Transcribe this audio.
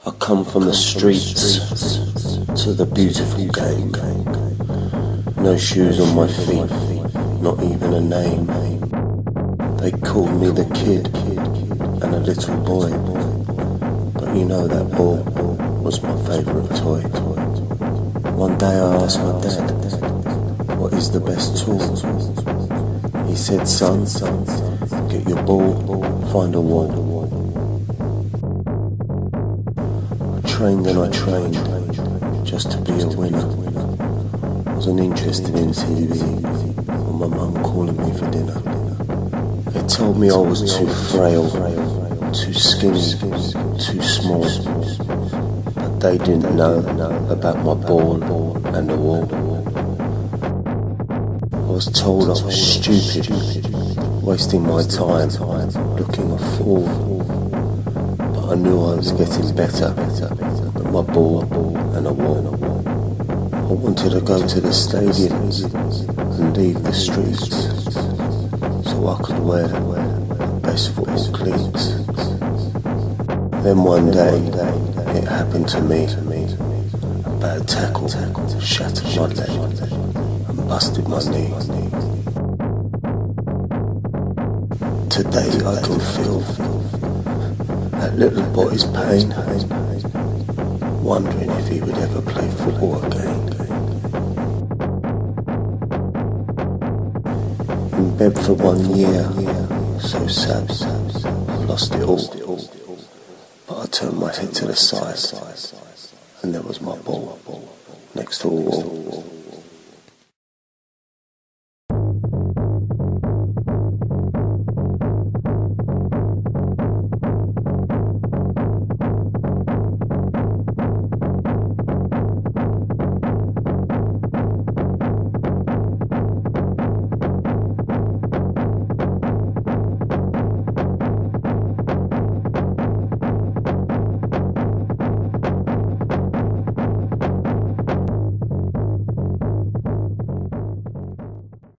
I come from the streets to the beautiful game. No shoes on my feet, not even a name. They called me the kid and a little boy, but you know that ball was my favourite toy. One day I asked my dad, what is the best tool? He said, son, get your ball, find a wall. I trained just to be a winner. Wasn't interested in TV or my mum calling me for dinner. They told me I was too frail, too skinny, too small, but they didn't know about my ball and the wall. I was told I was stupid, wasting my time, looking a fool. I knew I was getting better with my ball and a wall. I wanted to go to the stadium and leave the streets so I could wear the best football cleats. Then one day it happened to me. A bad tackle shattered my leg and busted my knee. Today I can feel that little boy's pain, wondering if he would ever play football again. In bed for 1 year, so sad, I lost it all. But I turned my head to the side, and there was my ball next to a wall.